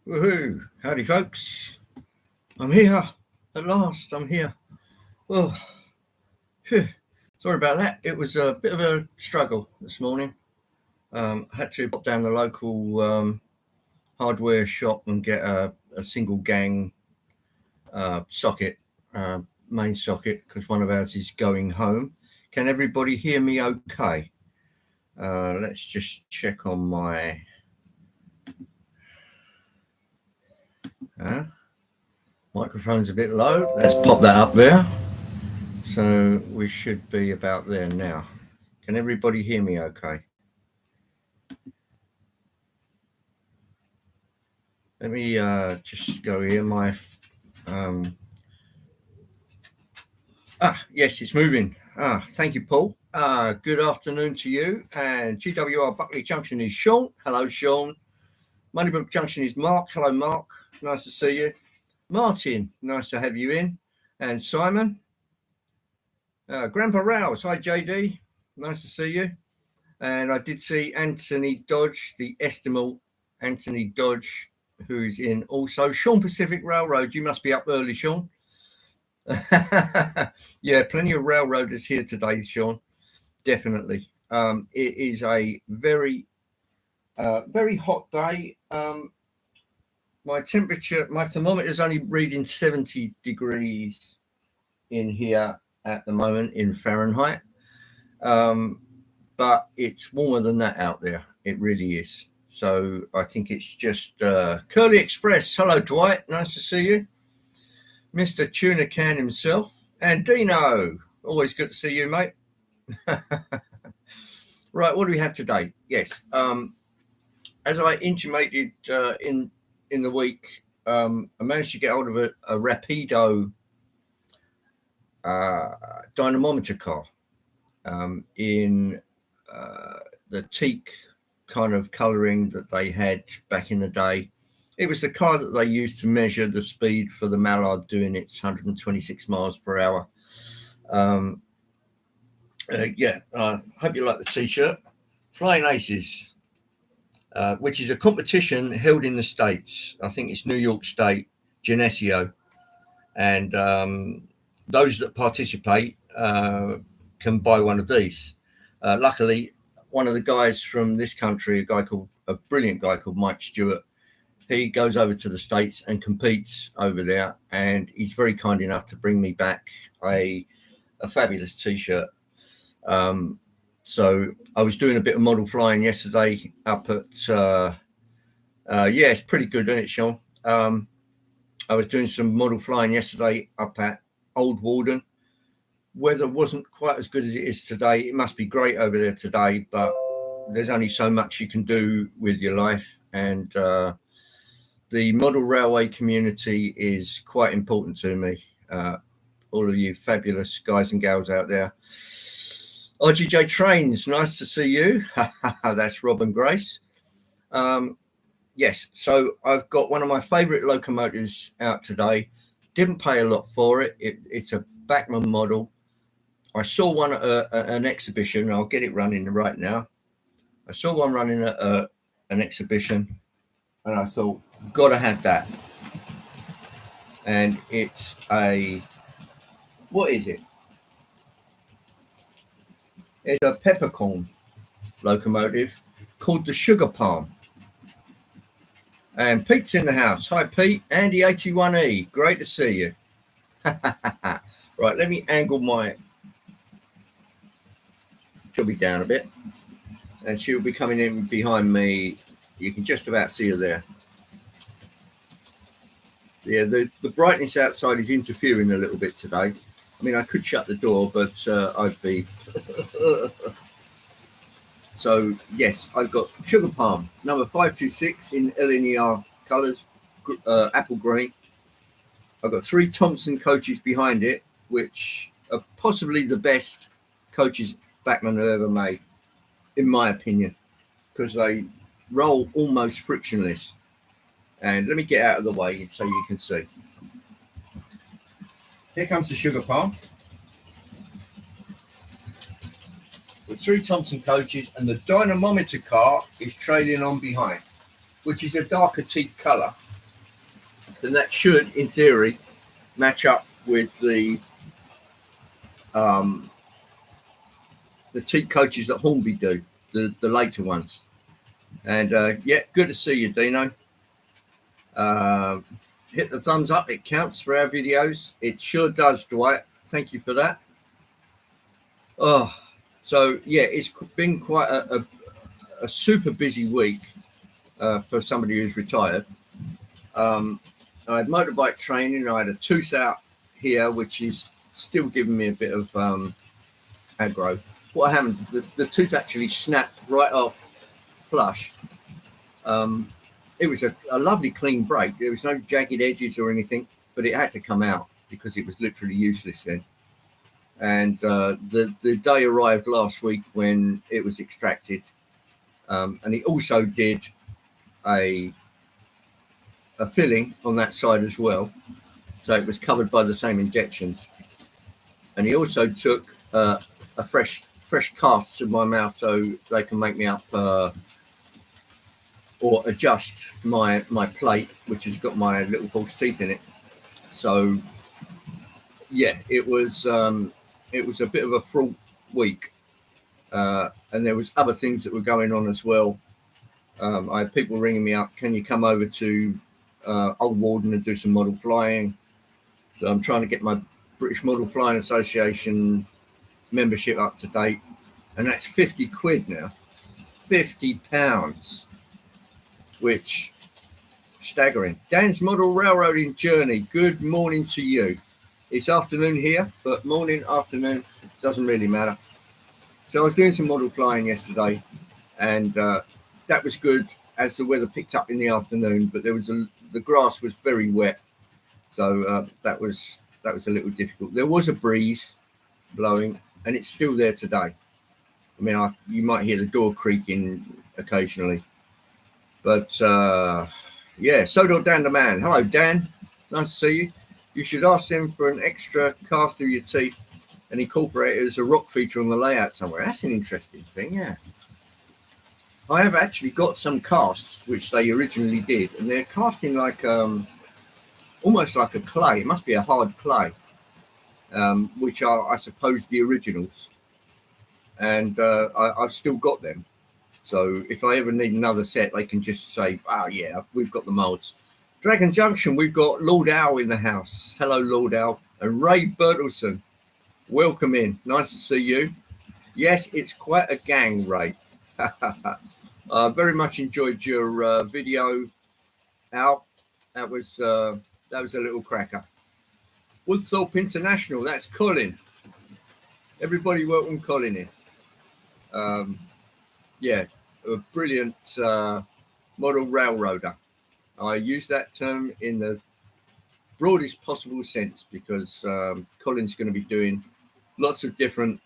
Woohoo! Howdy, folks. I'm here. At last, I'm here. Oh, phew. Sorry about that. It was a bit of a struggle this morning. Had to pop down the local hardware shop and get a single gang socket, main socket, because one of ours is going home. Can everybody hear me okay? Let's just check on my... microphone's a bit low. Let's pop that up there. So we should be about there now. Can everybody hear me okay? Let me just go here. Yes, it's moving. Thank you, Paul. Good afternoon to you. And GWR Buckley Junction is Sean. Hello, Sean. Moneybrook Junction is Mark. Hello, Mark. Nice to see you. Martin, nice to have you in. And Simon. Grandpa Rouse. Hi, JD. Nice to see you. And I did see Anthony Dodge, the estimable Anthony Dodge, who's in also. Sean Pacific Railroad. You must be up early, Sean. Yeah, plenty of railroaders here today, Sean. Definitely. It is a very hot day. My thermometer is only reading 70 degrees in here at the moment in Fahrenheit. But it's warmer than that out there. It really is. So I think it's just Curly Express. Hello, Dwight. Nice to see you. Mr. Tuna Can himself. And Dino. Always good to see you, mate. Right, what do we have today? Yes. As I intimated in the week, I managed to get hold of a Rapido dynamometer car in the teak kind of colouring that they had back in the day. It was the car that they used to measure the speed for the Mallard doing its 126 miles per hour. I hope you like the T-shirt. Flying Aces, which is a competition held in the States. I think it's New York State, Geneseo. And those that participate can buy one of these. Luckily, one of the guys from this country, a brilliant guy called Mike Stewart, he goes over to the States and competes over there, and he's very kind enough to bring me back a fabulous T-shirt. So I was doing a bit of model flying yesterday up at, it's pretty good, isn't it, Sean? I was doing some model flying yesterday up at Old Warden. Weather wasn't quite as good as it is today. It must be great over there today, but there's only so much you can do with your life. And the model railway community is quite important to me. All of you fabulous guys and gals out there. RGJ Trains, nice to see you. That's Rob and Grace. Yes, so I've got one of my favourite locomotives out today. Didn't pay a lot for it. It's a Bachmann model. I saw one at an exhibition. I'll get it running right now. I saw one running at an exhibition, and I thought, got to have that. And it's what is it? It's a peppercorn locomotive called the Sugar Palm. And Pete's in the house. Hi, Pete. Andy 81E. Great to see you. Right, let me angle she'll be down a bit. And she'll be coming in behind me. You can just about see her there. Yeah, the brightness outside is interfering a little bit today. I mean, I could shut the door, but I'd be... So, yes, I've got Sugar Palm, number 526 in LNER colours, apple green. I've got 3 Thompson coaches behind it, which are possibly the best coaches Bachmann have ever made, in my opinion, because they roll almost frictionless. And let me get out of the way so you can see. Here comes the Sugar Palm with 3 Thompson coaches, and the dynamometer car is trailing on behind, which is a darker teak colour. then that should, in theory, match up with um, the team coaches that Hornby do, the later ones. And yeah, good to see you, Dino. Uh, hit the thumbs up. It counts for our videos. It sure does, Dwight. Thank you for that. Oh, so yeah, it's been quite a super busy week for somebody who's retired. I had motorbike training. I had a tooth out here, which is still giving me a bit of aggro. What happened? The tooth actually snapped right off flush. It was a lovely clean break. There was no jagged edges or anything, but it had to come out because it was literally useless then. And the day arrived last week when it was extracted, and it also did a filling on that side as well, so it was covered by the same injections. And he also took a fresh casts in my mouth so they can make me up or adjust my plate, which has got my little false teeth in it. So yeah, it was a bit of a fraught week, and there was other things that were going on as well. I had people ringing me up, can you come over to Old Warden and do some model flying? So I'm trying to get my British Model Flying Association membership up to date, and that's 50 quid now, £50, which staggering. Dan's Model Railroading Journey, good morning to you. It's afternoon here, but morning, afternoon, doesn't really matter. So I was doing some model flying yesterday, and that was good as the weather picked up in the afternoon, but the grass was very wet, so that was a little difficult. There was a breeze blowing, and it's still there today. I mean, you might hear the door creaking occasionally, but yeah. Sodor Dan the man. Hello, Dan. Nice to see you. You should ask them for an extra cast of your teeth and incorporate it as a rock feature on the layout somewhere. That's an interesting thing, yeah. I have actually got some casts which they originally did, and they're casting like almost like a clay. It must be a hard clay, which are, I suppose, the originals. And I've still got them. So if I ever need another set, they can just say, oh, yeah, we've got the molds. Dragon Junction, we've got Lord Owl in the house. Hello, Lord Owl. And Ray Bertelson, welcome in. Nice to see you. Yes, it's quite a gang, Ray. I very much enjoyed your video, Al. That was a little cracker. Woodthorpe International, that's Colin. Everybody welcome Colin in. Yeah, a brilliant model railroader. I use that term in the broadest possible sense because Colin's going to be doing lots of different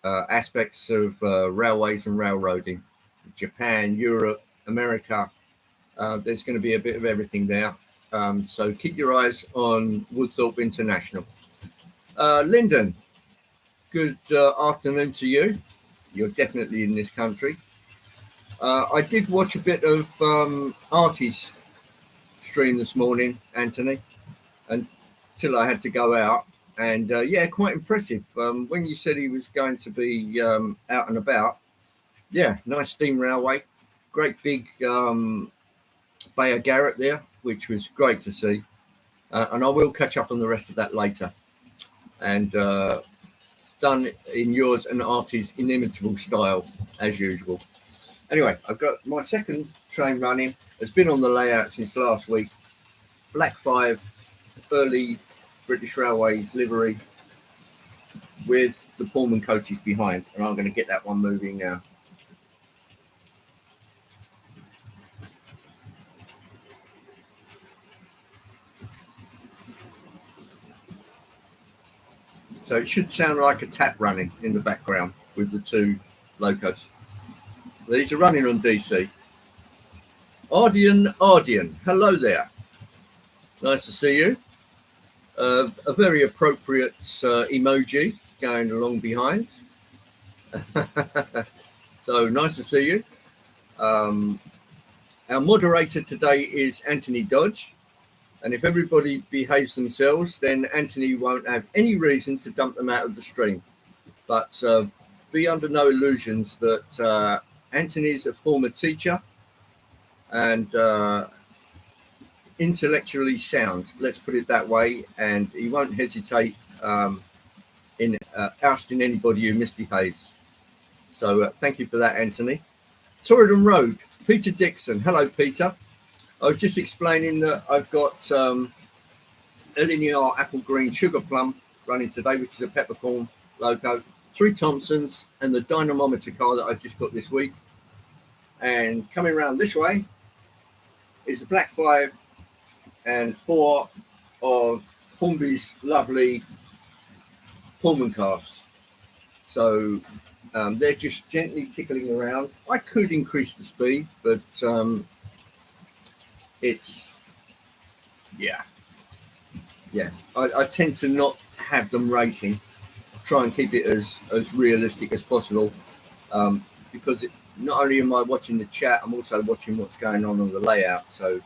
aspects of railways and railroading. Japan, Europe, America. There's going to be a bit of everything there. So keep your eyes on Woodthorpe International. Lyndon, good afternoon to you. You're definitely in this country. I did watch a bit of Artie's stream this morning, Anthony, until I had to go out. And yeah, quite impressive. When you said he was going to be out and about, yeah, nice steam railway, great big Bay of Garrett there, which was great to see. And I will catch up on the rest of that later. And done in yours and Artie's inimitable style, as usual. Anyway, I've got my second train running. It's been on the layout since last week. Black 5, early British Railways livery with the Pullman coaches behind. And I'm going to get that one moving now. So it should sound like a tap running in the background with the two locos. These are running on DC. Ardian, hello there. Nice to see you. A very appropriate emoji going along behind. So nice to see you. Our moderator today is Anthony Dodge. And if everybody behaves themselves, then Anthony won't have any reason to dump them out of the stream. But be under no illusions that Anthony's a former teacher and intellectually sound, let's put it that way, and he won't hesitate in ousting anybody who misbehaves. So thank you for that, Anthony. Torridon Road, Peter Dixon. Hello, Peter. I was just explaining that I've got Linear Apple Green Sugar Plum running today, which is a peppercorn loco, 3 Thompsons, and the dynamometer car that I've just got this week. And coming around this way is the Black 5 and 4 of Hornby's lovely Pullman cars. So they're just gently tickling around. I could increase the speed, but it's, yeah. I tend to not have them racing. Try and keep it as realistic as possible, because not only am I watching the chat, I'm also watching what's going on the layout. So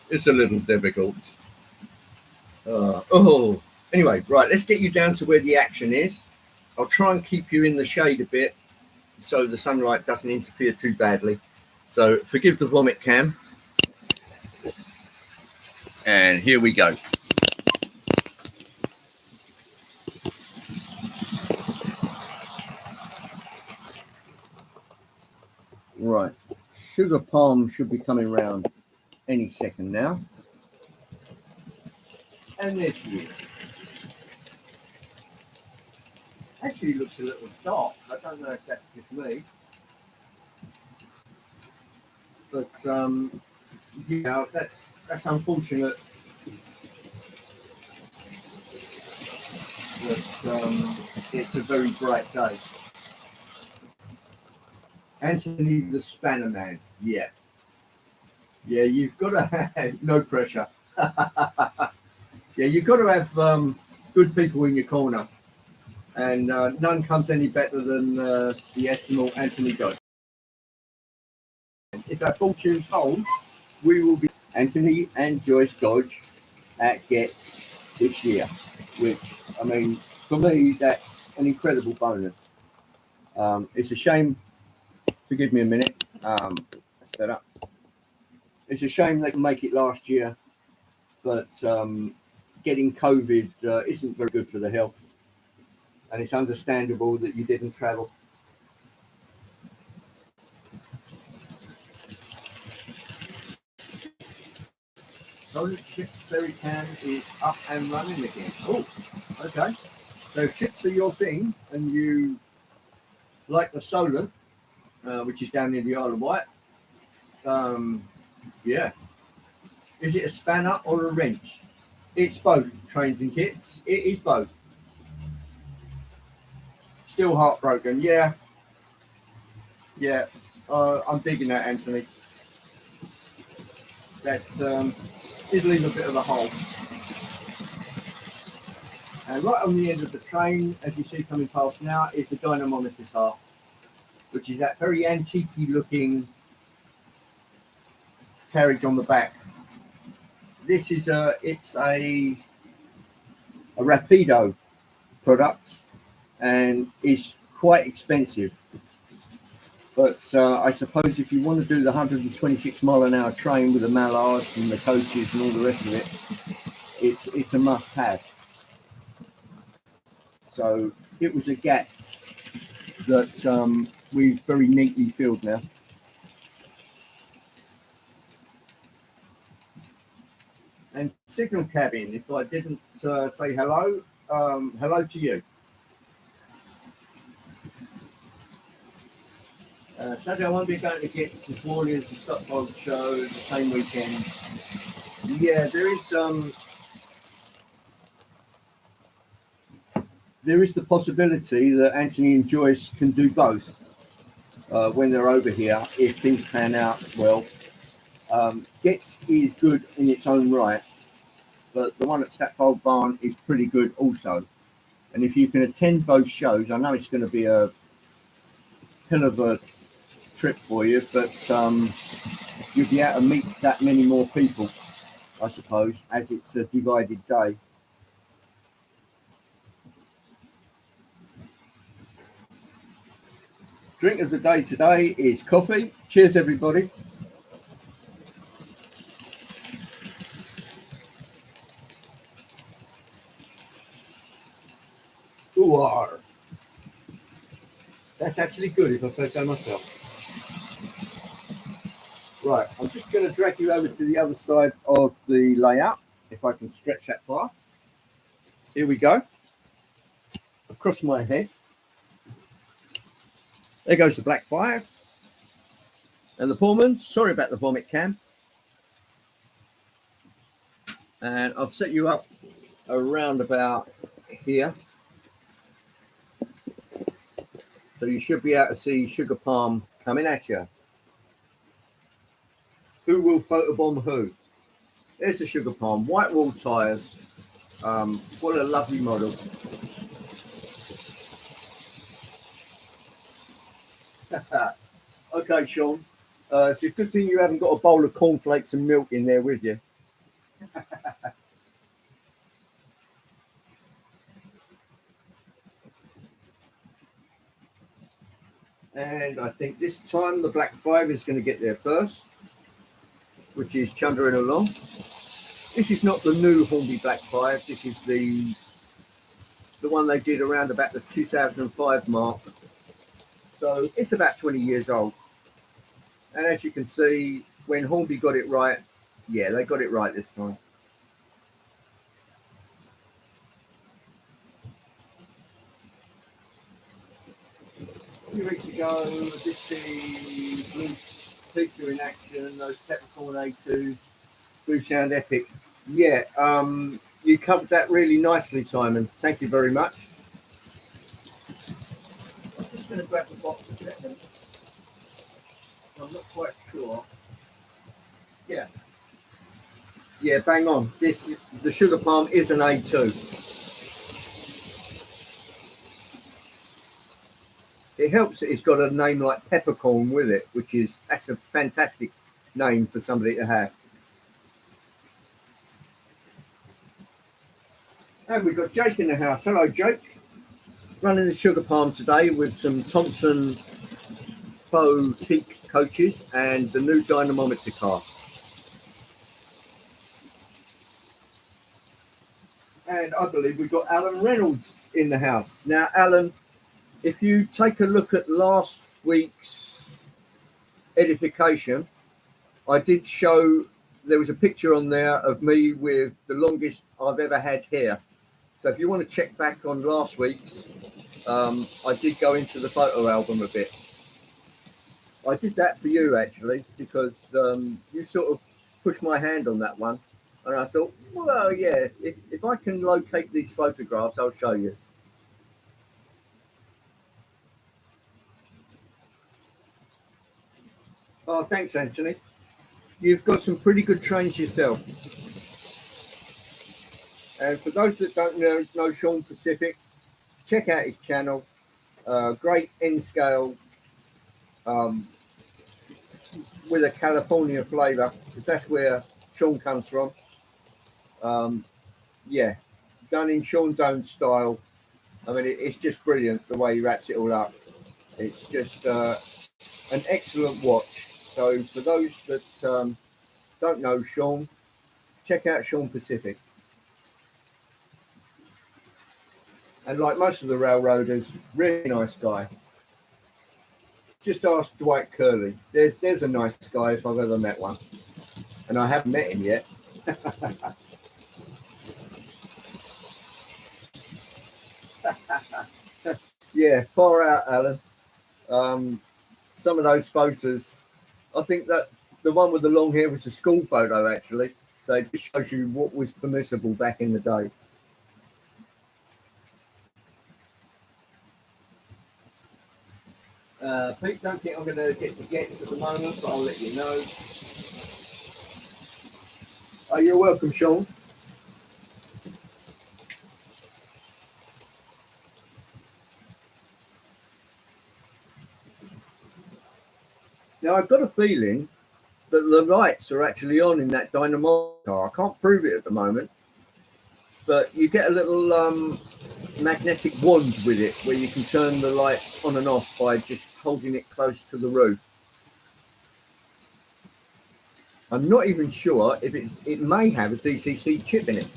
it's a little difficult. Anyway, right, let's get you down to where the action is. I'll try and keep you in the shade a bit so the sunlight doesn't interfere too badly. So forgive the vomit cam. And here we go. Right, Sugar Palm should be coming around any second now. And there she is. Actually looks a little dark. I don't know if that's just me. But yeah, that's unfortunate. But it's a very bright day. Anthony the Spanner Man. Yeah, you've got to have no pressure. Yeah, you've got to have good people in your corner, and none comes any better than the estimable Anthony Dodge. If our fortunes hold, we will be Anthony and Joyce Dodge at Getz this year, which, I mean, for me, that's an incredible bonus. It's a shame. Forgive me a minute. That's better. It's a shame they can make it last year, but getting COVID isn't very good for the health, and it's understandable that you didn't travel. Solid Chips Berry Can is up and running again. Oh, okay. So if chips are your thing, and you like the Solent, which is down near the Isle of Wight, yeah. Is it a spanner or a wrench? It's both, Trains and Kits. It is both. Still heartbroken. Yeah. I'm digging that, Anthony. That's did leave a bit of a hole. And right on the end of the train, as you see coming past now, is the dynamometer car, which is that very antique-y looking carriage on the back. This is it's a Rapido product and is quite expensive. But I suppose if you want to do the 126 mile an hour train with the mallards and the coaches and all the rest of it, it's a must have. So it was a gap that we've very neatly filled now. And signal cabin, if I didn't say hello, hello to you. Saturday I won't be going to get this morning as a Stockholm show the same weekend. Yeah, there is the possibility that Anthony and Joyce can do both when they're over here if things pan out well. Getz is good in its own right, but the one at Stratfold Barn is pretty good also. And if you can attend both shows, I know it's going to be a hell of a trip for you, but you'll be able to meet that many more people. I suppose, as it's a divided day. Drink of the day today is coffee. Cheers, everybody. Ooh, that's actually good if I say so myself. Right, I'm just going to drag you over to the other side of the layout, if I can stretch that far. Here we go. Across my head. There goes the black 5. And the Pullman. Sorry about the vomit cam. And I'll set you up around about here. So you should be able to see Sugar Palm coming at you. Who will photobomb who? There's the Sugar Palm. White wall tyres. What a lovely model. Okay, Sean. It's a good thing you haven't got a bowl of cornflakes and milk in there with you. And I think this time the black 5 is going to get there first, which is chundering along. This is not the new Hornby Black 5. This is the one they did around about the 2005 mark. So it's about 20 years old. And as you can see, when Hornby got it right, yeah, they got it right this time. A few weeks ago, I did see Blue Pizza in action, those peppercorn A2s, Blue Sound Epic. Yeah, you covered that really nicely, Simon. Thank you very much. I'm just going to grab the box a second. I'm not quite sure. Yeah. Yeah, bang on. The Sugar Palm is an A2. It helps that it's got a name like Peppercorn with it, that's a fantastic name for somebody to have. And we've got Jake in the house. Hello, Jake. Running the Sugar Palm today with some Thompson faux teak coaches and the new dynamometer car. And I believe we've got Alan Reynolds in the house. Now, Alan, if you take a look at last week's edification, I did show there was a picture on there of me with the longest I've ever had hair. So if you want to check back on last week's, I did go into the photo album a bit. I did that for you actually because you sort of pushed my hand on that one, and I thought, well, yeah, if I can locate these photographs, I'll show you. Oh, thanks, Anthony. You've got some pretty good trains yourself. And for those that don't know Sean Pacific, check out his channel. Great N scale with a California flavour, because that's where Sean comes from. Yeah, done in Sean's own style. I mean, it's just brilliant the way he wraps it all up. It's just an excellent watch. So for those that don't know Sean, check out Sean Pacific. And like most of the railroaders, really nice guy. Just ask Dwight Curley. There's a nice guy if I've ever met one. And I haven't met him yet. Yeah, far out, Alan. Some of those photos, I think that the one with the long hair was a school photo, actually. So it just shows you what was permissible back in the day. Pete, don't think I'm going to get to Gets at the moment, but I'll let you know. Oh, you're welcome, Sean. Now, I've got a feeling that the lights are actually on in that dynamo car. I can't prove it at the moment, but you get a little magnetic wand with it where you can turn the lights on and off by just holding it close to the roof. I'm not even sure if it may have a DCC chip in it.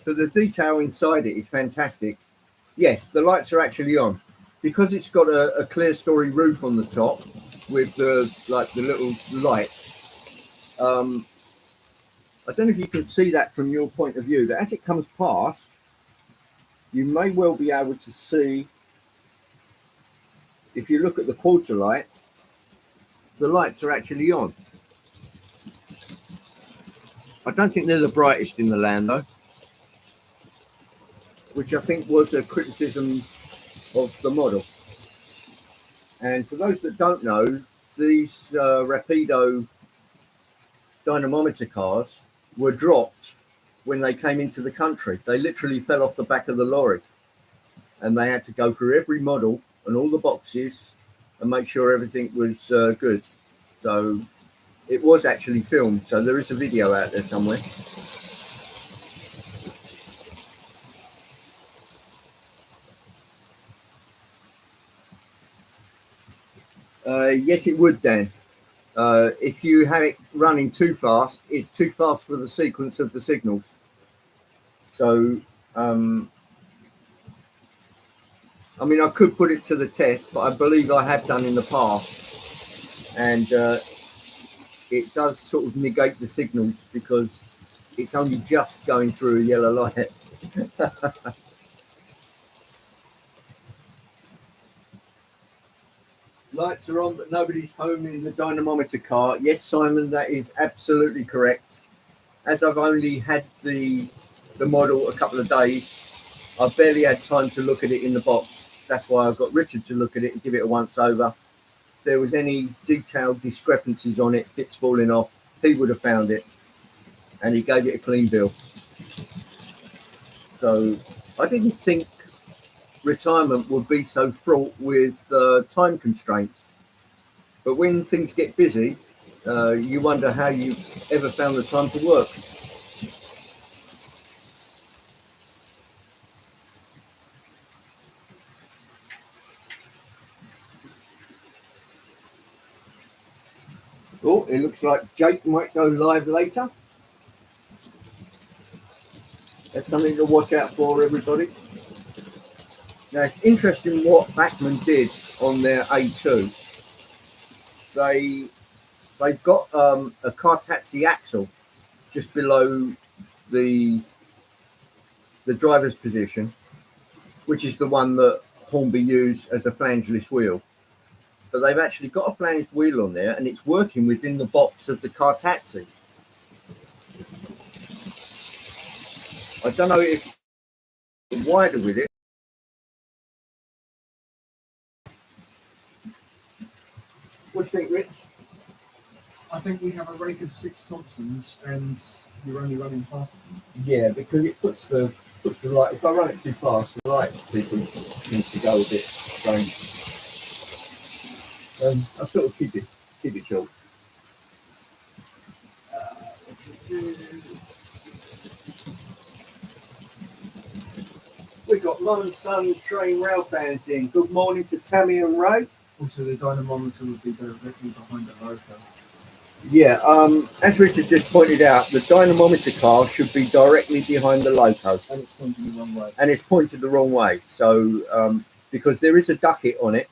But the detail inside it is fantastic. Yes, the lights are actually on. Because it's got a clear story roof on the top with the little lights. I don't know if you can see that from your point of view, but as it comes past, you may well be able to see, if you look at the quarter lights, the lights are actually on. I don't think they're the brightest in the land though, which I think was a criticism of the model. And for those that don't know, these Rapido dynamometer cars were dropped when they came into the country. They literally fell off the back of the lorry, and they had to go through every model and all the boxes and make sure everything was good. So it was actually filmed, so there is a video out there somewhere. Yes, it would, Dan. If you have it running too fast, it's too fast for the sequence of the signals. So, I mean, I could put it to the test, but I believe I have done in the past. And it does sort of negate the signals because it's only just going through a yellow light. Lights are on, but nobody's home in the dynamometer car. Yes, Simon, that is absolutely correct. As I've only had the model a couple of days, I've barely had time to look at it in the box. That's why I've got Richard to look at it and give it a once over. If there was any detailed discrepancies on it, bits falling off, he would have found it, and he gave it a clean bill. So I didn't think retirement would be so fraught with time constraints, but when things get busy, you wonder how you ever found the time to work. Oh, it looks like Jake might go live later. That's something to watch out for, everybody. Now, it's interesting what Bachmann did on their A2. They've got a Cartazzi axle just below the driver's position, which is the one that Hornby used as a flangeless wheel. But they've actually got a flanged wheel on there, and it's working within the box of the Cartazzi. I don't know if it's wider with it. What do you think, Rich? I think we have a rake of 6 Thompsons and you're only running half of them. Yeah, because it puts the light. If I run it too fast, the light sequence seems to go a bit strange. I'll sort of keep it short. We've got Lone Sun Train Rail Bands in. Good morning to Tammy and Ray. Also, the dynamometer would be directly behind the loco. Yeah, as Richard just pointed out, the dynamometer car should be directly behind the loco. And it's pointing the wrong way. And it's pointed the wrong way. So, because there is a ducket on it,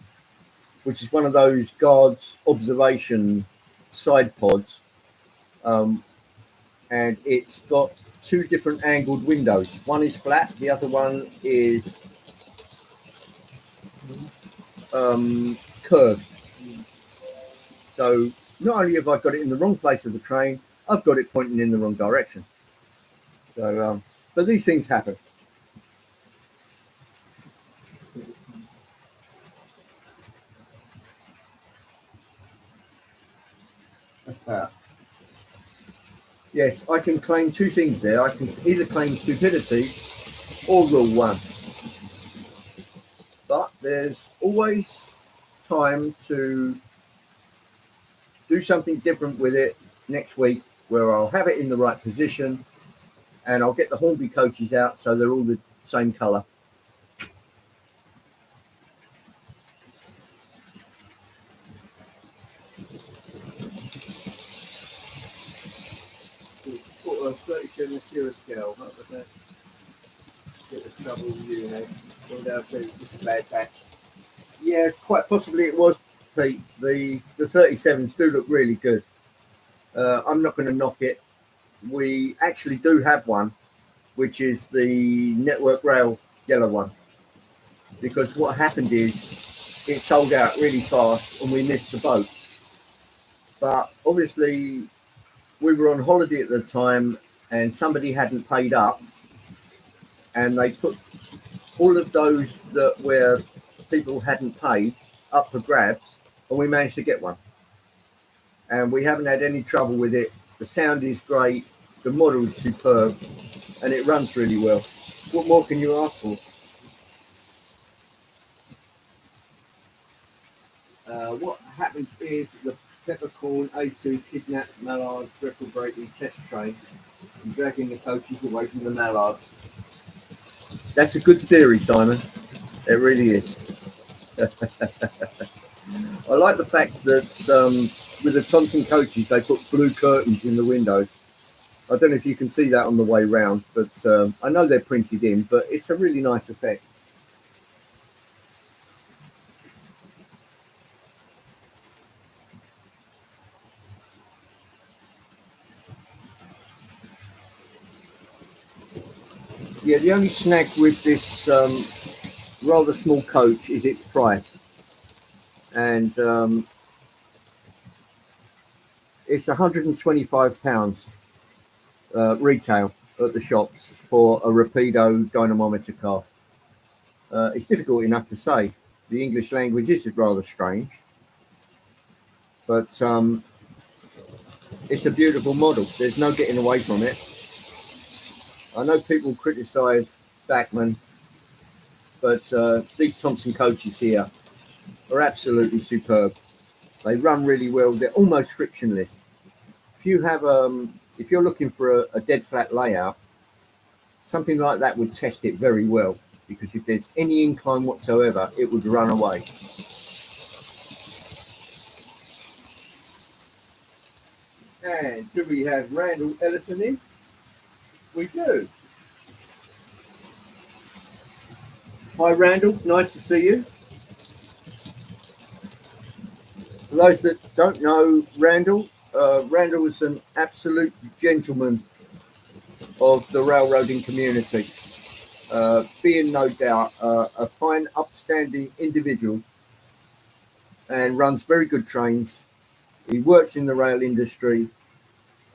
which is one of those guards observation side pods, and it's got 2 different angled windows. One is flat, the other one is curved. So not only have I got it in the wrong place of the train, I've got it pointing in the wrong direction. So, but these things happen. Yes, I can claim 2 things there. I can either claim stupidity or rule 1. But there's always time to do something different with it next week, where I'll have it in the right position and I'll get the Hornby coaches out so they're all the same colour. Put a 37 Sierra scale, what was that? Get the trouble with you, going down to just a bad batch. Yeah, quite possibly it was, Pete. The 37s do look really good. I'm not going to knock it. We actually do have one, which is the Network Rail yellow one. Because what happened is it sold out really fast and we missed the boat. But obviously we were on holiday at the time and somebody hadn't paid up, and they put all of those that where people hadn't paid up for grabs, and we managed to get one. And we haven't had any trouble with it. The sound is great, the model's superb, and it runs really well. What more can you ask for? What happened is the peppercorn A2 kidnapped mallards record breaking test train and dragging the coaches away from the mallards. That's a good theory, Simon. It really is. I like the fact that with the Thompson coaches, they put blue curtains in the window. I don't know if you can see that on the way round, but I know they're printed in, but it's a really nice effect. Yeah, the only snag with this rather small coach is its price. And it's £125 retail at the shops for a Rapido dynamometer car. It's difficult enough to say. The English language is rather strange, but it's a beautiful model. There's no getting away from it. I know people criticise Bachmann, but these Thompson coaches here are absolutely superb. They run really well. They're almost frictionless. If you have if you're looking for a dead flat layout, something like that would test it very well, because if there's any incline whatsoever, it would run away. And do we have Randall Ellison in? We do. Hi Randall, nice to see you. For those that don't know Randall, Randall is an absolute gentleman of the railroading community, being no doubt a fine, upstanding individual, and runs very good trains. He works in the rail industry,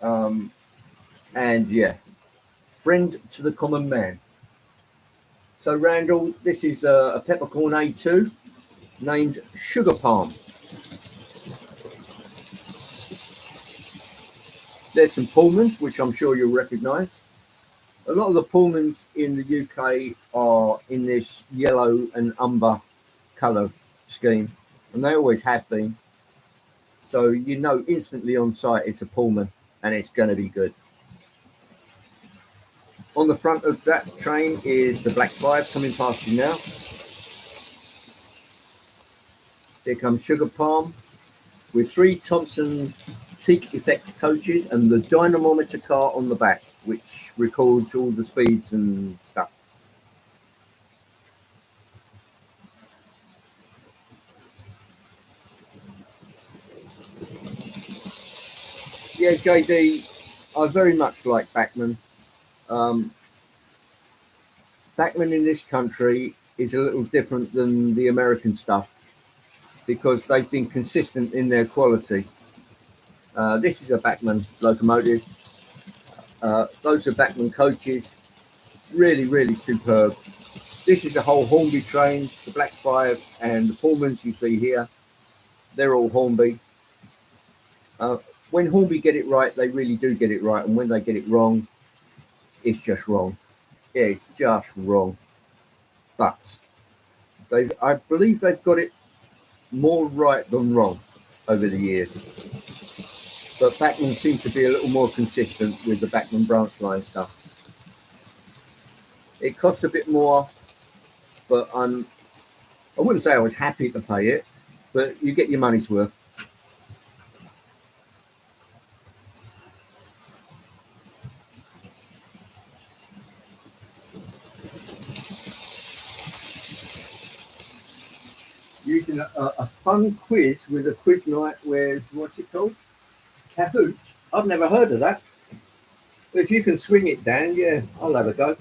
and yeah, friend to the common man. So Randall, this is a peppercorn A2 named Sugar Palm. There's some Pullmans, which I'm sure you'll recognise. A lot of the Pullmans in the UK are in this yellow and umber colour scheme, and they always have been. So you know instantly on sight it's a Pullman, and it's going to be good. On the front of that train is the Black 5 coming past you now. Here comes Sugar Palm with 3 Thompson teak effect coaches and the dynamometer car on the back, which records all the speeds and stuff. Yeah, JD, I very much like Bachmann. Bachmann in this country is a little different than the American stuff because they've been consistent in their quality. This is a Bachmann locomotive. Those are Bachmann coaches. Really, really superb. This is a whole Hornby train. The Black 5 and the Pullmans you see here, they're all Hornby. When Hornby get it right, they really do get it right. And when they get it wrong, it's just wrong. Yeah, it's just wrong. But I believe they've got it more right than wrong over the years. But Bachmann seems to be a little more consistent with the Bachmann branch line stuff. It costs a bit more, but I wouldn't say I was happy to pay it, but you get your money's worth. Using a fun quiz with a quiz night with, what's it called? Kahoot. I've never heard of that. But if you can swing it, Dan, yeah, I'll have a go.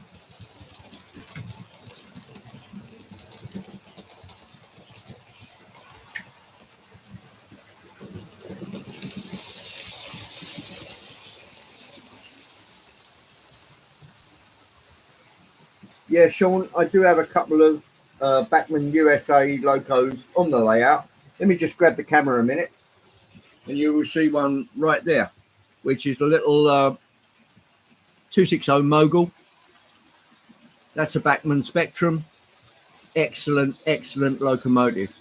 Yeah, Sean, I do have a couple of Bachmann USA locos on the layout. Let me just grab the camera a minute, and you will see one right there, which is a little 260 Mogul. That's a Bachmann Spectrum. Excellent, excellent locomotive.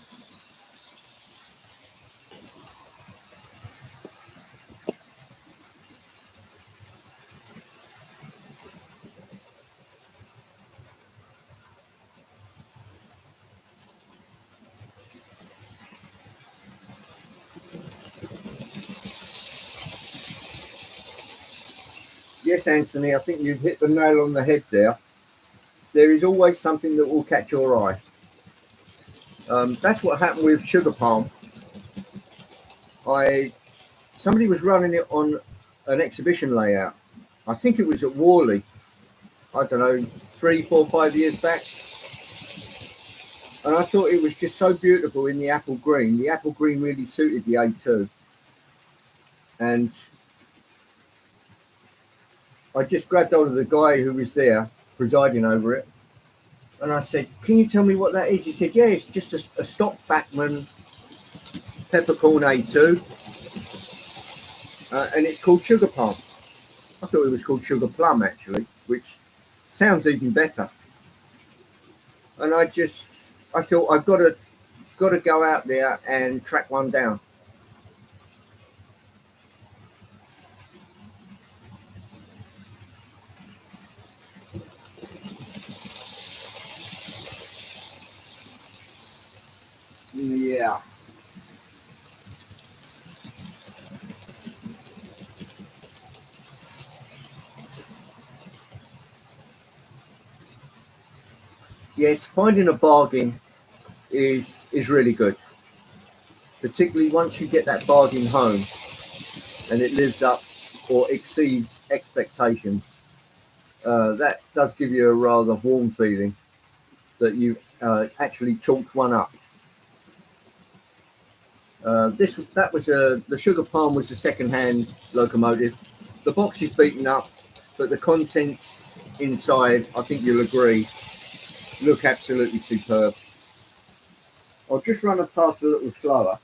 Yes, Anthony, I think you've hit the nail on the head there. There is always something that will catch your eye. That's what happened with Sugar Palm. Somebody was running it on an exhibition layout. I think it was at Worley. I don't know, 3, 4, 5 years back. And I thought it was just so beautiful in the apple green. The apple green really suited the A2. And I just grabbed hold of the guy who was there presiding over it. And I said, can you tell me what that is? He said, yeah, it's just a stock Bachmann peppercorn A2. And it's called Sugar Palm. I thought it was called Sugar Plum, actually, which sounds even better. And I thought I've got to go out there and track one down. Yeah. Yes, finding a bargain is really good, particularly once you get that bargain home and it lives up or exceeds expectations. That does give you a rather warm feeling that you actually chalked one up. The Sugar Palm was a second-hand locomotive. The box is beaten up, but the contents inside, I think you'll agree, look absolutely superb. I'll just run it past a little slower.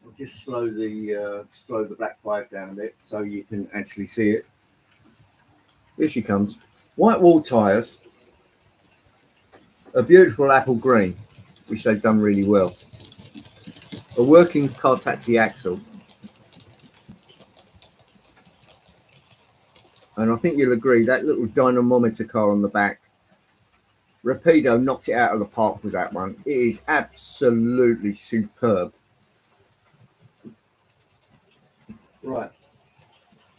I'll just slow the black 5 down a bit so you can actually see it. Here she comes. White wall tyres, a beautiful apple green, which they've done really well. A working car taxi axle. And I think you'll agree, that little dynamometer car on the back, Rapido knocked it out of the park with that one. It is absolutely superb. Right,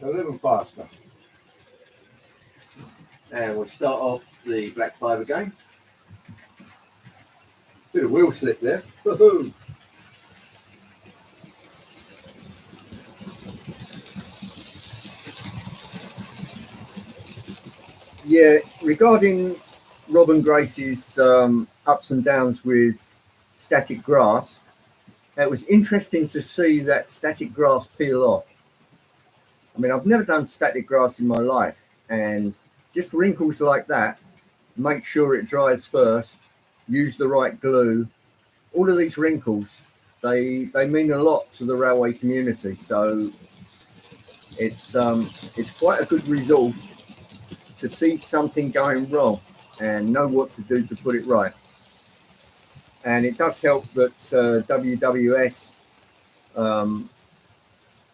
a little faster. And we'll start off the black 5 again. Bit of wheel slip there. Woohoo! Yeah, regarding Robin Grace's ups and downs with static grass, it was interesting to see that static grass peel off. I mean, I've never done static grass in my life, and just wrinkles like that, make sure it dries first, use the right glue. All of these wrinkles, they mean a lot to the railway community. So It's quite a good resource to see something going wrong and know what to do to put it right. And it does help that WWS,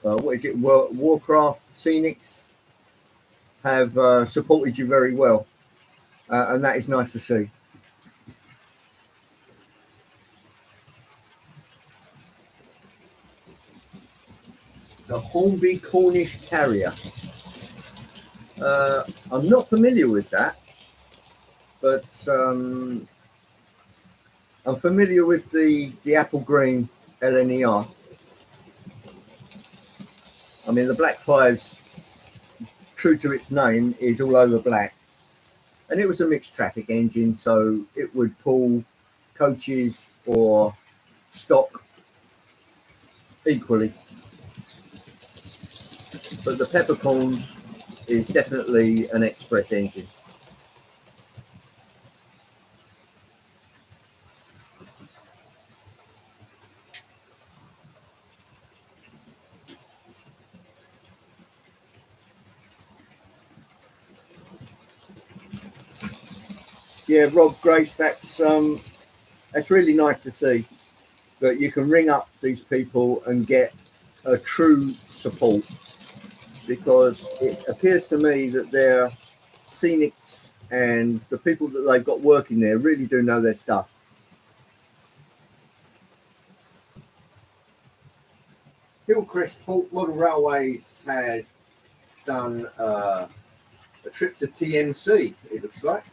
what is it, Warcraft Scenics have supported you very well, and that is nice to see. The Hornby Cornish Terrier. I'm not familiar with that, but I'm familiar with the apple green LNER. I mean, the Black Fives, true to its name, is all over black. And it was a mixed traffic engine, so it would pull coaches or stock equally. But the Peppercorn is definitely an express engine. Yeah, Rob Grace, that's really nice to see that you can ring up these people and get a true support, because it appears to me that their scenics and the people that they've got working there really do know their stuff. Hillcrest Model Railways has done a trip to TNC, it looks like.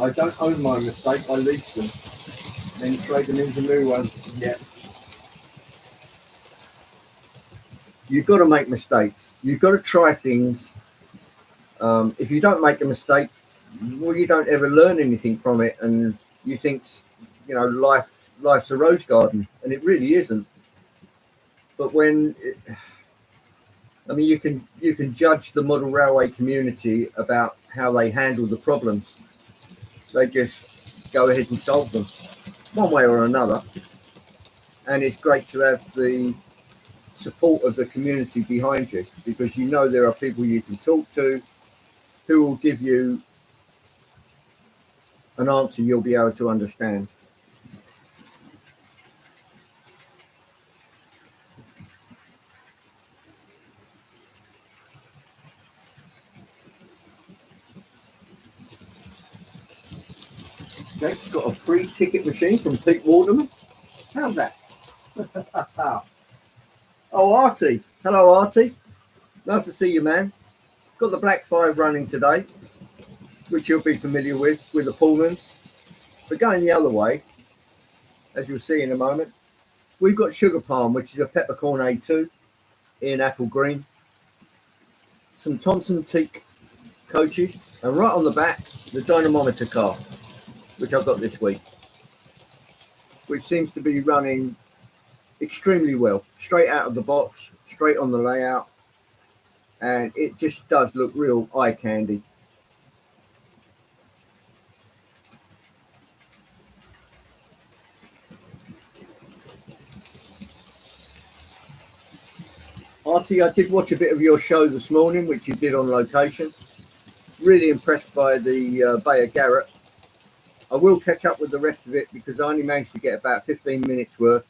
I don't own my mistake, I lease them, then trade them into new ones. Yeah. You've got to make mistakes. You've got to try things. If you don't make a mistake, well, you don't ever learn anything from it, and you think, life's a rose garden, and it really isn't. But you can judge the model railway community about how they handle the problems. They just go ahead and solve them one way or another, and it's great to have the support of the community behind you, because you know there are people you can talk to who will give you an answer you'll be able to understand. Jake's got a free ticket machine from Pete Waterman. How's that? Oh, Artie. Hello, Artie. Nice to see you, man. Got the Black Five running today, which you'll be familiar with the Pullmans. But going the other way, as you'll see in a moment, we've got Sugar Palm, which is a Peppercorn A2 in apple green. Some Thompson teak coaches, and right on the back, the dynamometer car, which I've got this week, which seems to be running extremely well, straight out of the box, straight on the layout, and it just does look real eye candy. Artie, I did watch a bit of your show this morning, which you did on location. Really impressed by the Bay of Garrett. I will catch up with the rest of it, because I only managed to get about 15 minutes worth,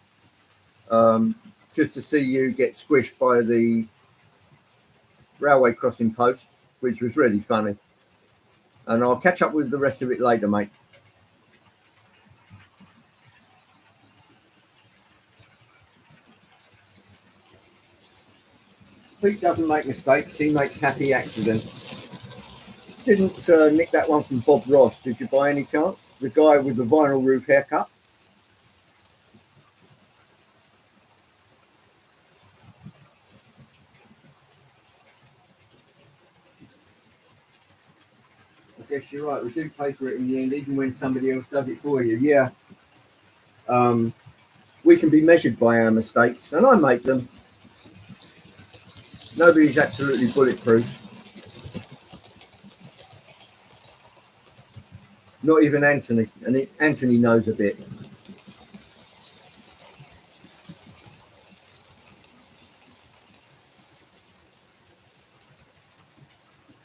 just to see you get squished by the railway crossing post, which was really funny. And I'll catch up with the rest of it later, mate. Pete doesn't make mistakes, he makes happy accidents. Didn't nick that one from Bob Ross, did you, by any chance? The guy with the vinyl roof haircut? I guess you're right, we do pay for it in the end, even when somebody else does it for you. Yeah. We can be measured by our mistakes, and I make them. Nobody's absolutely bulletproof. Not even Anthony, and Anthony knows a bit.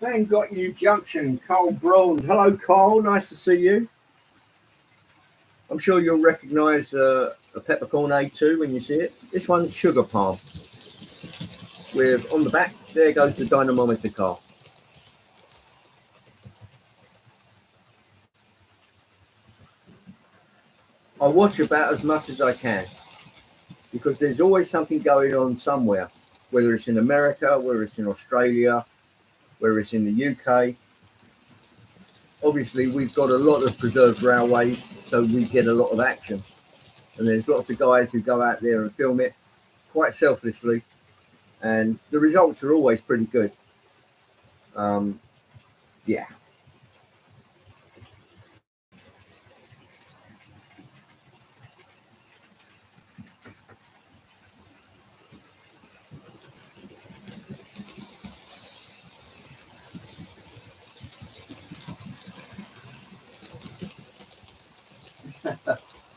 Bang got you junction, Carl Braun. Hello, Carl. Nice to see you. I'm sure you'll recognise a peppercorn A2 when you see it. This one's sugar palm. With on the back, there goes the dynamometer car. I watch about as much as I can because there's always something going on somewhere, whether it's in America, whether it's in Australia, whether it's in the UK. Obviously, we've got a lot of preserved railways, so we get a lot of action. And there's lots of guys who go out there and film it quite selflessly, and the results are always pretty good. Yeah.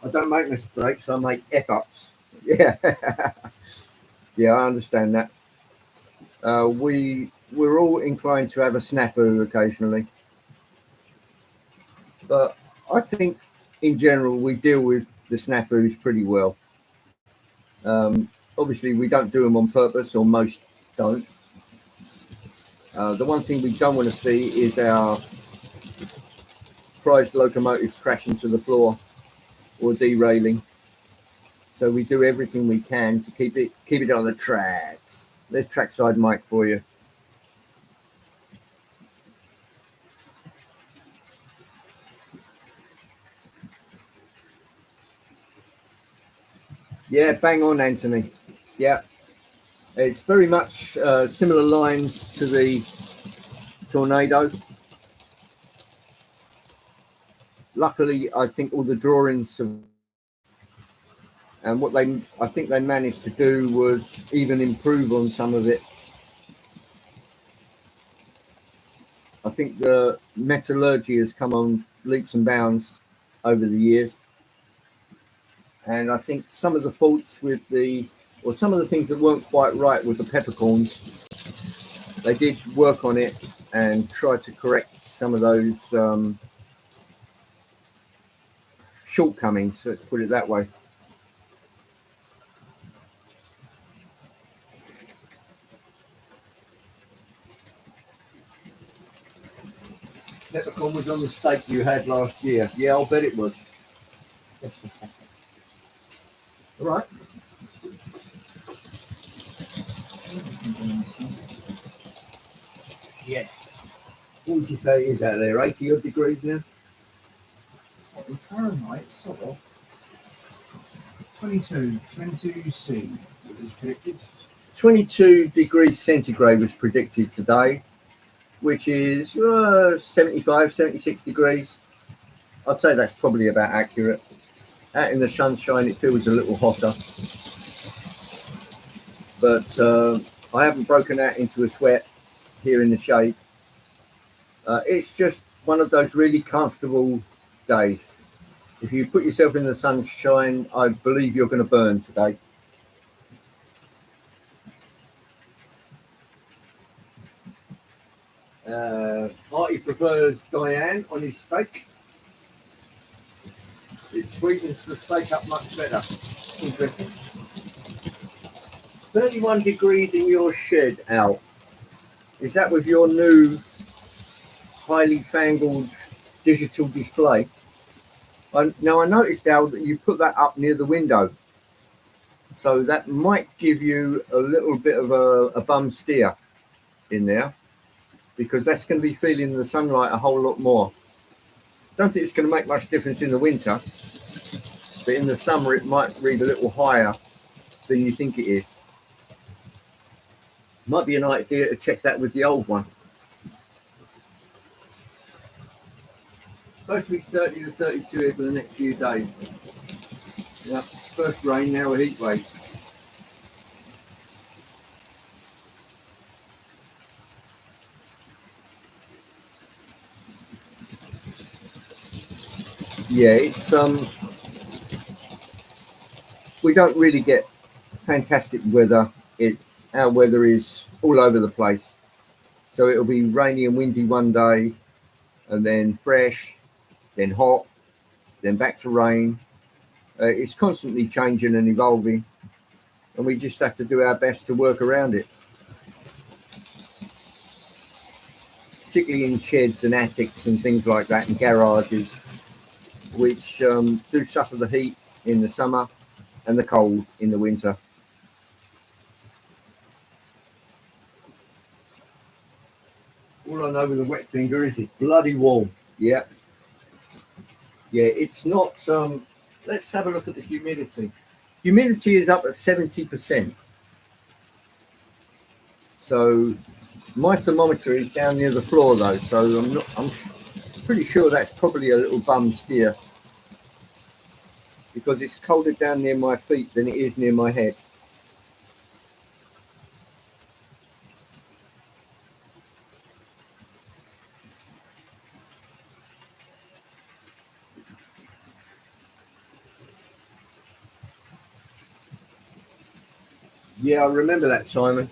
I don't make mistakes, I make F-ups. Yeah. Yeah, I understand that. We're all inclined to have a snafu occasionally. But I think in general we deal with the snafus pretty well. Obviously we don't do them on purpose, or most don't. The one thing we don't want to see is our prized locomotives crashing to the floor or derailing. So we do everything we can to keep it on the tracks. There's trackside Mike for you. Yeah, bang on, Anthony. Yeah, it's very much similar lines to the Tornado. Luckily, I think all the drawings and what I think they managed to do was even improve on some of it. I think the metallurgy has come on leaps and bounds over the years. And I think some of the faults with some of the things that weren't quite right with the peppercorns, they did work on it and try to correct some of those shortcomings, let's put it that way. Peppercorn was on the steak you had last year. Yeah, I'll bet it was. All right. Yes. What would you say it is out there? 80 odd degrees now? What, in Fahrenheit, sort of. 22 C was predicted. 22 degrees centigrade was predicted today, which is 75, 76 degrees. I'd say that's probably about accurate. Out in the sunshine, it feels a little hotter. But I haven't broken out into a sweat here in the shade. It's just one of those really comfortable days. If you put yourself in the sunshine, I believe you're going to burn today. Artie prefers Diane on his steak. It sweetens the steak up much better. Interesting. 31 degrees in your shed, Al. Is that with your new highly fangled digital display? Now I noticed, Al, that you put that up near the window. So that might give you a little bit of a bum steer in there, because that's going to be feeling the sunlight a whole lot more. Don't think it's going to make much difference in the winter, but in the summer it might read a little higher than you think it is. Might be an idea to check that with the old one. Supposed to be 30 to 32 here for the next few days. Yeah, first rain, now a heat wave. Yeah, it's we don't really get fantastic weather. Our weather is all over the place. So it'll be rainy and windy one day, and then fresh, then hot, then back to rain. It's constantly changing and evolving, and we just have to do our best to work around it. Particularly in sheds and attics and things like that, and garages, which do suffer the heat in the summer and the cold in the winter. All I know with a wet finger is it's bloody warm. Yeah. Yeah, it's not. Let's have a look at the humidity. Humidity is up at 70%. So my thermometer is down near the floor though, so I'm pretty sure that's probably a little bum steer, because it's colder down near my feet than it is near my head. Yeah, I remember that, Simon.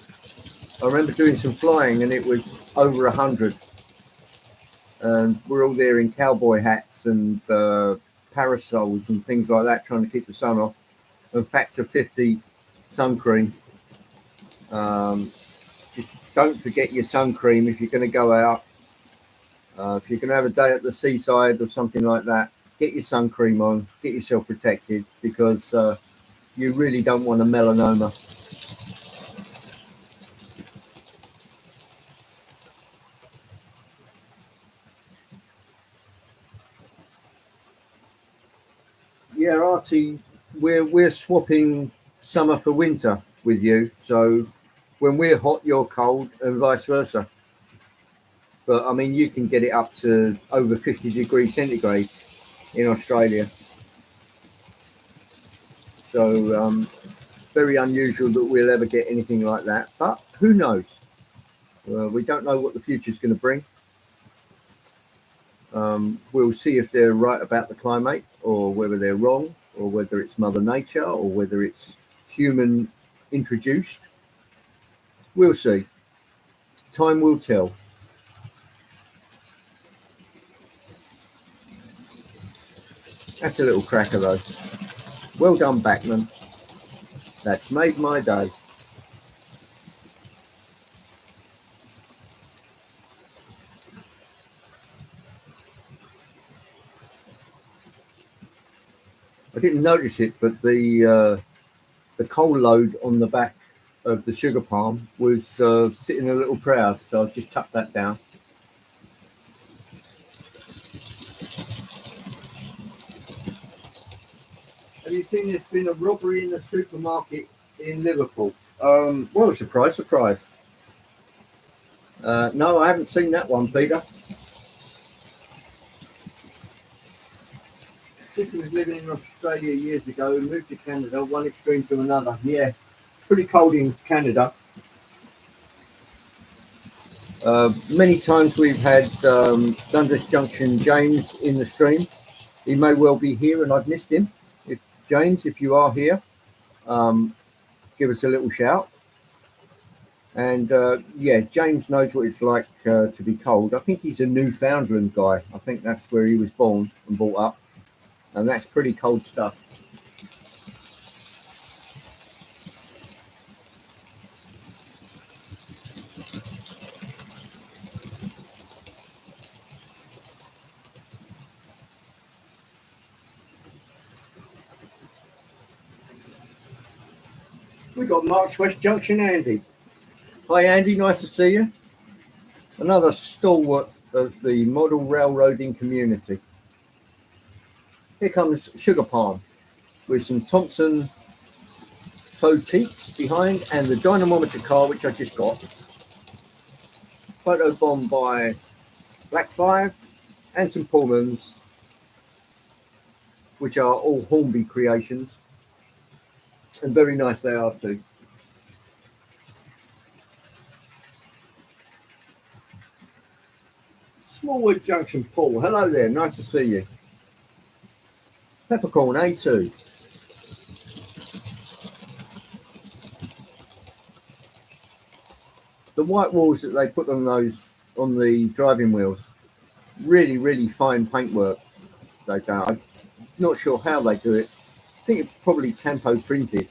I remember doing some flying and it was over 100. And we're all there in cowboy hats and parasols and things like that, trying to keep the sun off. And factor 50 sun cream. Just don't forget your sun cream if you're going to go out. If you're going to have a day at the seaside or something like that, get your sun cream on, get yourself protected, because you really don't want a melanoma. Yeah, Artie, we're swapping summer for winter with you. So when we're hot, you're cold, and vice versa. But I mean, you can get it up to over 50 degrees centigrade in Australia. So very unusual that we'll ever get anything like that. But who knows? We don't know what the future's going to bring. We'll see if they're right about the climate, or whether they're wrong, or whether it's Mother Nature, or whether it's human introduced. We'll see. Time will tell. That's a little cracker though. Well done, Backman. That's made my day. I didn't notice it, but the coal load on the back of the sugar palm was sitting a little proud, so I've just tucked that down. Have you seen there's been a robbery in a supermarket in Liverpool? Well, surprise, surprise. No, I haven't seen that one, Peter. Sister was living in Australia years ago and moved to Canada, one extreme to another. Yeah, pretty cold in Canada. Many times we've had Dundas Junction James in the stream. He may well be here and I've missed him. James, if you are here, give us a little shout. And yeah, James knows what it's like to be cold. I think he's a Newfoundland guy. I think that's where he was born and brought up. And that's pretty cold stuff. We've got March West Junction Andy. Hi Andy, nice to see you. Another stalwart of the model railroading community. Here comes Sugar Palm with some Thompson Photiques behind and the dynamometer car, which I just got. Photo bomb by Black 5 and some Pullmans, which are all Hornby creations. And very nice they are too. Smallwood Junction Paul, hello there, nice to see you. Peppercorn A2. the white walls that they put on those on the driving wheels, really, really fine paintwork. They done. I'm not sure how they do it. I think it's probably tempo printed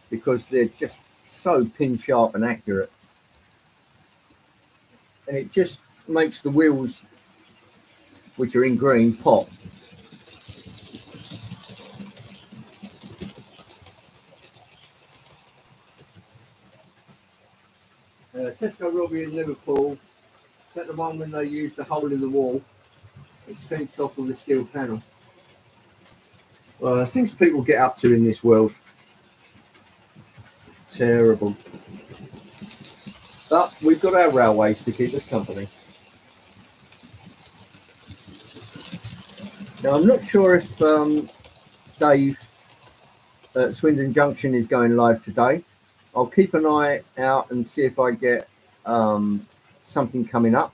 because they're just so pin sharp and accurate, and it just makes the wheels, which are in green, pop. Tesco Robbie in Liverpool. Is that the one when they used the hole in the wall? It's fenced off with a steel panel. Well, things people get up to in this world. Terrible. But we've got our railways to keep us company. Now, I'm not sure if Dave at Swindon Junction is going live today. I'll keep an eye out and see if I get something coming up.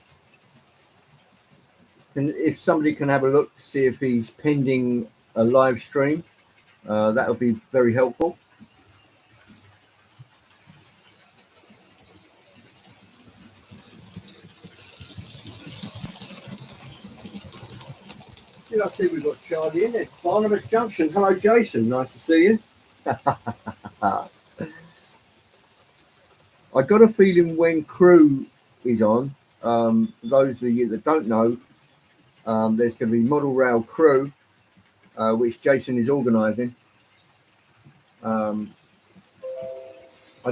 And if somebody can have a look, see if he's pending a live stream, that would be very helpful. Did I see we've got Charlie in there? Barnabas Junction. Hello, Jason. Nice to see you. I got a feeling when Crew is on, for those of you that don't know, there's going to be Model Rail Crew, which Jason is organising. I've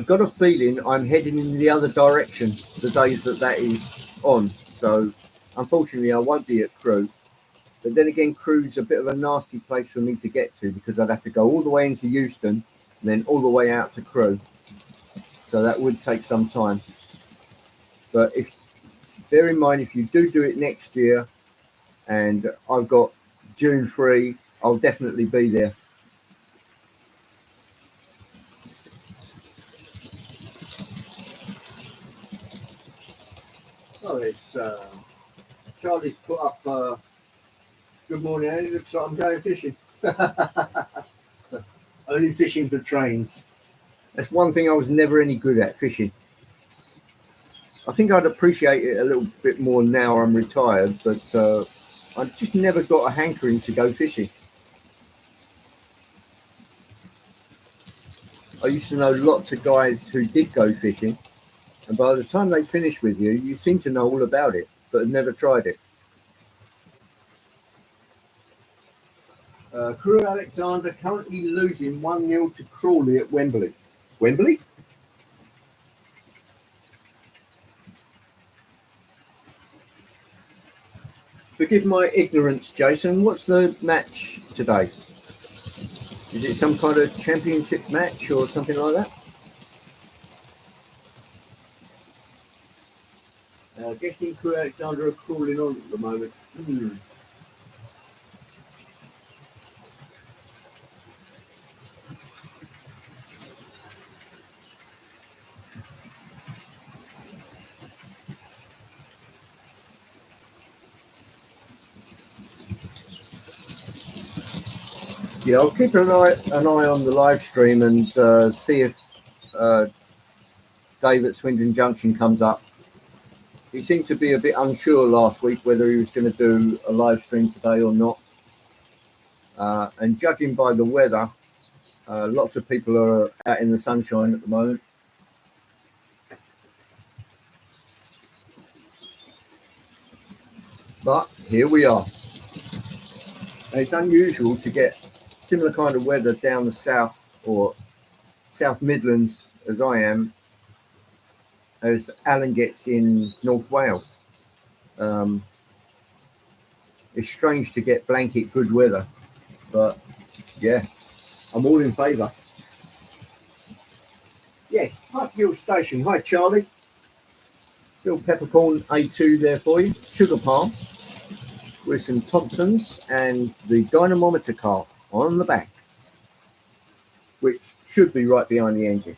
got a feeling I'm heading in the other direction the days that is on. So, unfortunately, I won't be at Crew. But then again, Crew's a bit of a nasty place for me to get to because I'd have to go all the way into Euston and then all the way out to Crew. So that would take some time. But bear in mind, if you do it next year and I've got June free, I'll definitely be there. Oh, it's Charlie's put up good morning, Andy. Looks like I'm going fishing. Only fishing for trains. That's one thing I was never any good at, fishing. I think I'd appreciate it a little bit more now I'm retired, but I just never got a hankering to go fishing. I used to know lots of guys who did go fishing, and by the time they finished with you, you seem to know all about it, but had never tried it. Crew Alexander currently losing 1-0 to Crawley at Wembley. Wembley? Forgive my ignorance, Jason. What's the match today? Is it some kind of championship match or something like that? Guessing Crew Alexander are crawling on at the moment. Yeah, I'll keep an eye on the live stream and see if Dave at Swindon Junction comes up. He seemed to be a bit unsure last week whether he was going to do a live stream today or not. And judging by the weather, lots of people are out in the sunshine at the moment. But here we are. And it's unusual to get similar kind of weather down the south or South Midlands as I am, as Alan gets in North Wales. It's strange to get blanket good weather, but yeah, I'm all in favour. Yes, Hartfield Station. Hi, Charlie. Little peppercorn A2 there for you. Sugar palm with some Thompsons and the dynamometer car on the back, which should be right behind the engine.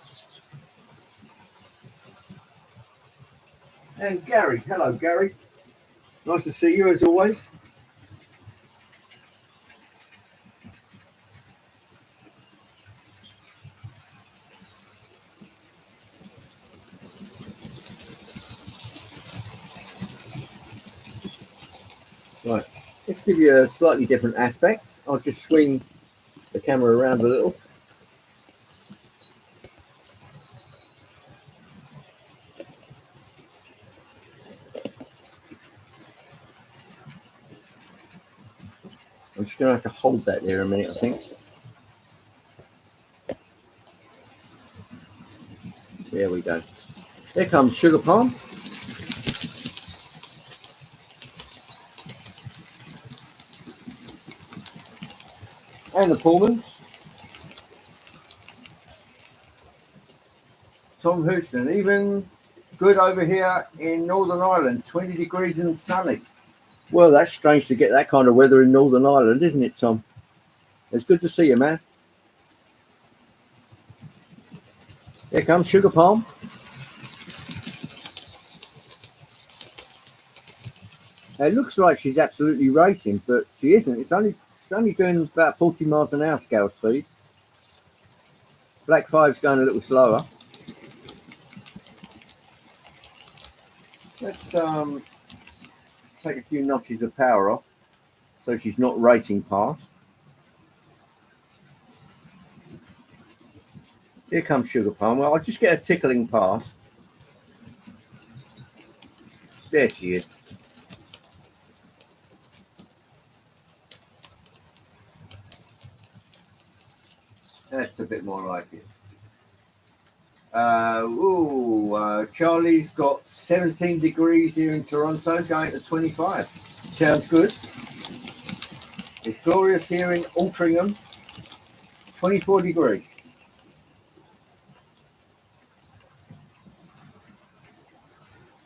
And Gary. Hello, Gary. Nice to see you as always. Right, let's give you a slightly different aspect. I'll just swing the camera around a little. I'm just going to have to hold that there a minute, I think. There we go. There comes sugar palm. And the Pullmans. Tom Houston, even good over here in Northern Ireland, 20 degrees and sunny. Well, that's strange to get that kind of weather in Northern Ireland, isn't it, Tom? It's good to see you, man. Here comes Sugar Palm. It looks like she's absolutely racing, but she isn't. It's only doing about 40 miles an hour scale speed. Black 5's going a little slower. Let's take a few notches of power off so she's not racing past. Here comes Sugar Palm. Well, I'll just get a tickling past. There she is. That's a bit more like it. Charlie's got 17 degrees here in Toronto, going to 25. Sounds good. It's glorious here in Altrincham, 24 degrees.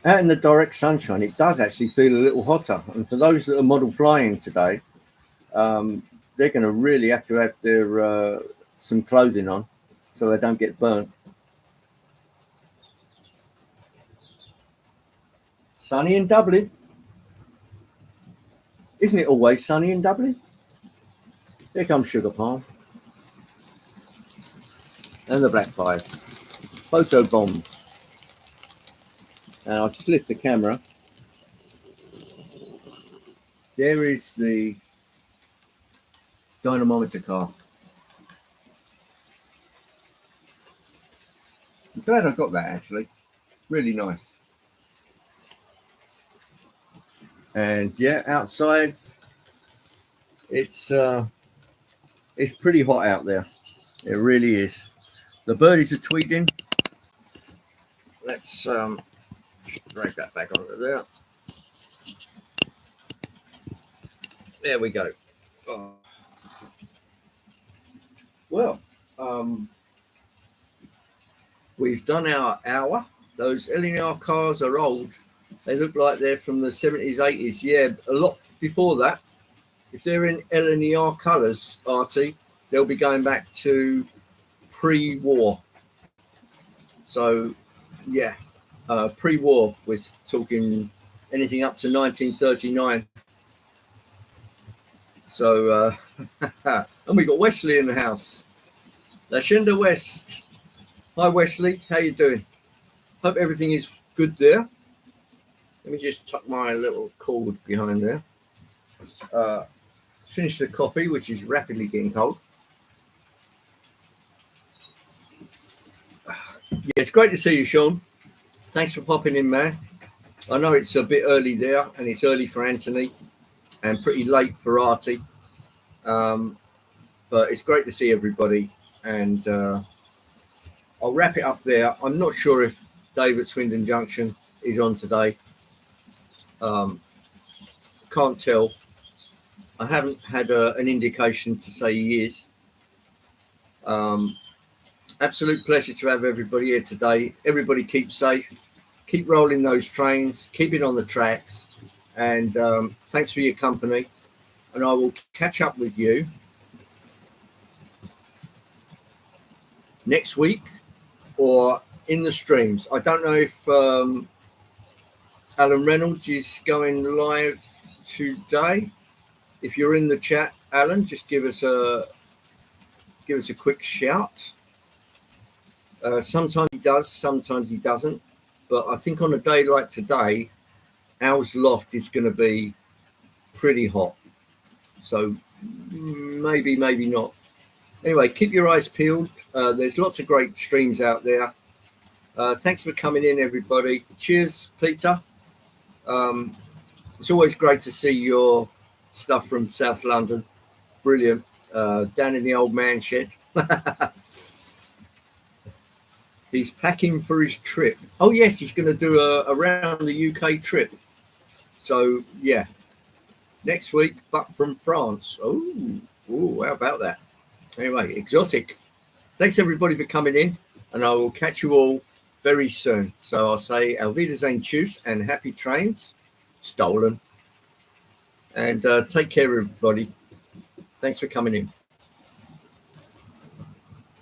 Out in the direct sunshine, it does actually feel a little hotter. And for those that are model flying today, they're going to really have to have their some clothing on so they don't get burnt. Sunny in Dublin. Isn't it always sunny in Dublin? Here comes Sugar Palm. And the Black 5. Photo bombs. And I'll just lift the camera. There is the dynamometer car. I'm glad I got that actually. Really nice. And yeah, outside it's pretty hot out there. It really is. The birdies are tweeting. Let's drag that back onto there. There we go. Oh. Well, we've done our hour. Those LNR cars are old. They look like they're from the 70s, 80s. Yeah, a lot before that. If they're in LNER colours, RT, they'll be going back to pre-war. So, yeah, pre-war, we're talking anything up to 1939. So, and we got Wesley in the house. Lashinda West. Hi, Wesley. How you doing? Hope everything is good there. Let me just tuck my little cord behind there. Finish the coffee, which is rapidly getting cold. Yeah, it's great to see you, Sean. Thanks for popping in, man. I know it's a bit early there, and it's early for Anthony, and pretty late for Artie. But it's great to see everybody, and I'll wrap it up there. I'm not sure if Dave at Swindon Junction is on today. Can't tell. I haven't had an indication to say he is. Absolute pleasure to have everybody here today. Everybody keep safe. Keep rolling those trains. Keep it on the tracks. And thanks for your company. And I will catch up with you next week or in the streams. I don't know if Alan Reynolds is going live today. If you're in the chat, Alan, just give us a quick shout. Sometimes he does, sometimes he doesn't. But I think on a day like today, Al's loft is going to be pretty hot. So maybe not. Anyway, keep your eyes peeled. There's lots of great streams out there. Thanks for coming in, everybody. Cheers, Peter. It's always great to see your stuff from South London. Brilliant. Down in the old man shed. He's packing for his trip. Oh, yes, he's going to do a around the UK trip. So, yeah. Next week, but from France. Oh, how about that? Anyway, exotic. Thanks, everybody, for coming in. And I will catch you all very soon. So I'll say Auf Wiedersehen, tschüss, and happy trains. Stolen. And take care, everybody. Thanks for coming in.